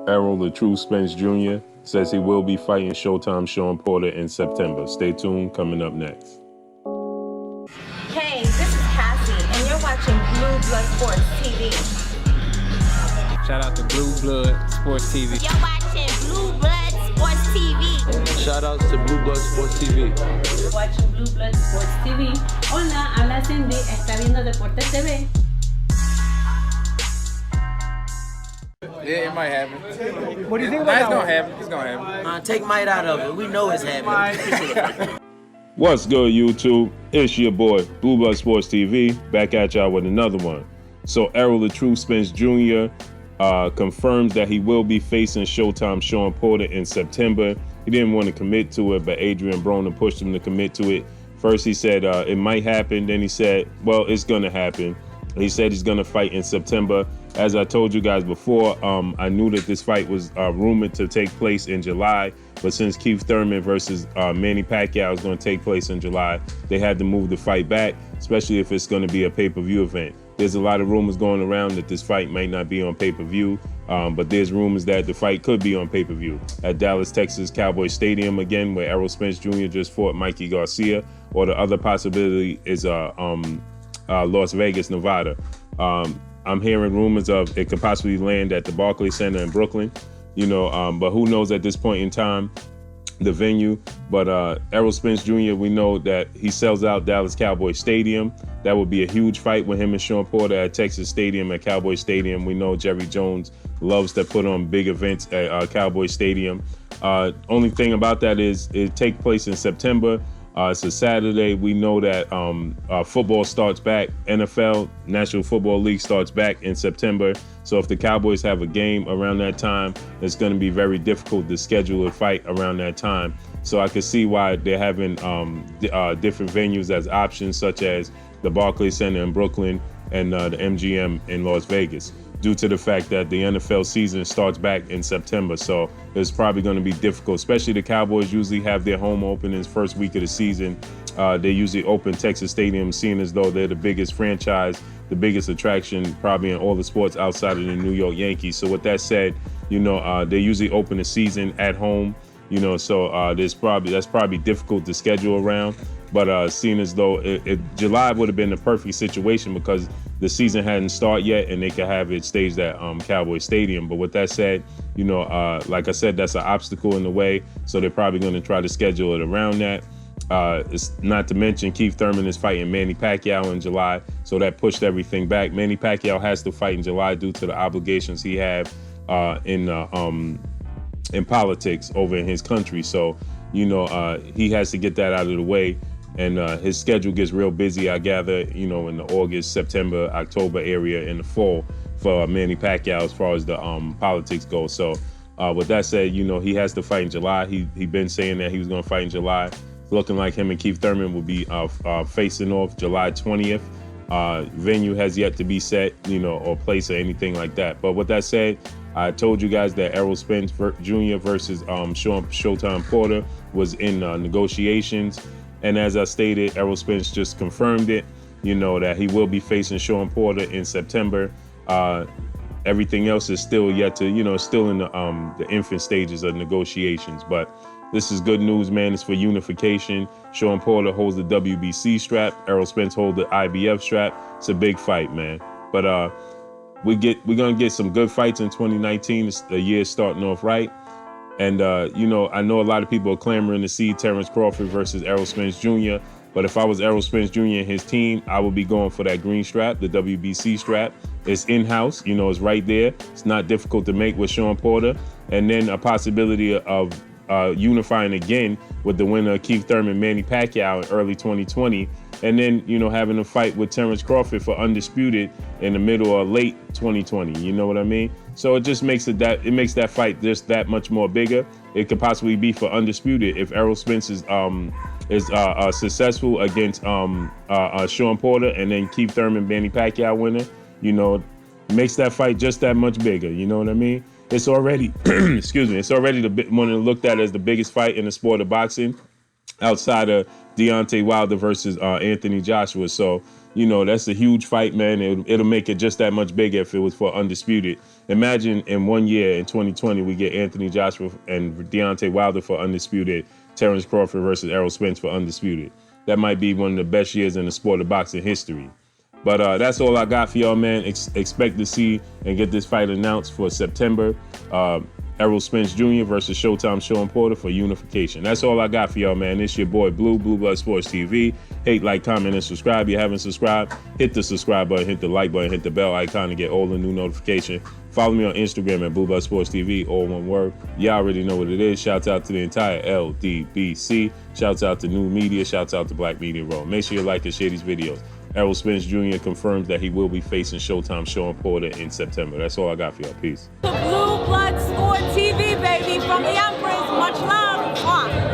Errol the True Spence Jr. says he will be fighting Showtime Shawn Porter in September. Stay tuned, coming up next. Hey, this is Cassie, and you're watching Blue Blood Sports TV. Shout out to Blue Blood Sports TV. You're watching Blue Blood Sports TV. Shout outs to Blue Blood Sports TV. You're watching Blue Blood Sports TV. Hola, habla Cindy, está viendo Deportes TV. Yeah, it might happen. What do you think Nah, about it's that? gonna happen. It's gonna happen. Take Might out of it. We know it's happening. What's good, YouTube? It's your boy, Blue Blood Sports TV, back at y'all with another one. So Errol the True Spence Jr. Confirms that he will be facing Showtime Shawn Porter in September. He didn't want to commit to it, but Adrian Broner pushed him to commit to it. First he said it might happen, then he said, well, it's gonna happen. He said he's gonna fight in September. As I told you guys before, I knew that this fight was rumored to take place in July, but since Keith Thurman versus Manny Pacquiao is going to take place in July, they had to move the fight back, especially if it's going to be a pay-per-view event. There's a lot of rumors going around that this fight might not be on pay-per-view, but there's rumors that the fight could be on pay-per-view at Dallas, Texas Cowboy Stadium again, where Errol Spence Jr. just fought Mikey Garcia, or the other possibility is Las Vegas, Nevada. I'm hearing rumors of it could possibly land at the Barclays Center in Brooklyn, but who knows at this point in time, the venue. But Errol Spence Jr., we know that he sells out Dallas Cowboy Stadium. That would be a huge fight with him and Shawn Porter at Texas Stadium, at Cowboy Stadium. We know Jerry Jones loves to put on big events at Cowboy Stadium. Only thing about that is it takes place in September. It's a Saturday. We know that football starts back. NFL, National Football League, starts back in September. So if the Cowboys have a game around that time, it's going to be very difficult to schedule a fight around that time. So I could see why they're having different venues as options, such as the Barclays Center in Brooklyn and the MGM in Las Vegas, due to the fact that the NFL season starts back in September. So it's probably going to be difficult, especially the Cowboys usually have their home openings first week of the season. They usually open Texas Stadium, seeing as though they're the biggest franchise, the biggest attraction probably in all the sports outside of the New York Yankees. So with that said, they usually open the season at home, so that's probably difficult to schedule around. But seeing as though July would have been the perfect situation because the season hadn't started yet and they could have it staged at Cowboy Stadium. But with that said, like I said, that's an obstacle in the way. So they're probably going to try to schedule it around that. It's not to mention Keith Thurman is fighting Manny Pacquiao in July. So that pushed everything back. Manny Pacquiao has to fight in July due to the obligations he have in politics over in his country. So, he has to get that out of the way. And his schedule gets real busy, I gather, in the August, September, October area in the fall for Manny Pacquiao as far as the politics go. So with that said, he has to fight in July. He been saying that he was going to fight in July. It's looking like him and Keith Thurman will be facing off July 20th. Venue has yet to be set, or place or anything like that. But with that said, I told you guys that Errol Spence Jr. versus Showtime Porter was in negotiations. And as I stated, Errol Spence just confirmed it, that he will be facing Shawn Porter in September. Everything else is still yet to, still in the infant stages of negotiations. But this is good news, man. It's for unification. Shawn Porter holds the WBC strap. Errol Spence holds the IBF strap. It's a big fight, man. But we're going to get some good fights in 2019. The year starting off right. And, I know a lot of people are clamoring to see Terrence Crawford versus Errol Spence Jr. But if I was Errol Spence Jr. and his team, I would be going for that green strap, the WBC strap. It's in-house, it's right there. It's not difficult to make with Shawn Porter. And then a possibility of unifying again with the winner of Keith Thurman, Manny Pacquiao in early 2020. And then, having a fight with Terrence Crawford for undisputed in the middle or late 2020. You know what I mean? So it just makes makes that fight just that much more bigger. It could possibly be for undisputed if Errol Spence is successful against Shawn Porter, and then Keith Thurman, Manny Pacquiao winner. Makes that fight just that much bigger. You know what I mean? It's already, it's already one looked at as the biggest fight in the sport of boxing, outside of Deontay Wilder versus Anthony Joshua. So, that's a huge fight, man. It'll make it just that much bigger if it was for undisputed. Imagine in 1 year, in 2020, we get Anthony Joshua and Deontay Wilder for undisputed, Terrence Crawford versus Errol Spence for undisputed. That might be one of the best years in the sport of boxing history. But that's all I got for y'all, man. Expect to see and get this fight announced for September. Errol Spence Jr. versus Showtime Shawn Porter for unification. That's all I got for y'all, man. It's your boy Blue Blood Sports TV. Hate, like, comment, and subscribe. If you haven't subscribed, hit the subscribe button, hit the like button, hit the bell icon to get all the new notifications. Follow me on Instagram at Blue Blood Sports TV, all one word. Y'all already know what it is. Shouts out to the entire LDBC. Shouts out to New Media. Shouts out to Black Media Row. Make sure you like and share these videos. Errol Spence Jr. confirms that he will be facing Showtime Shawn Porter in September. That's all I got for y'all. Peace. Blue Blood Sport TV, baby, from the Empress. Much love. Mwah.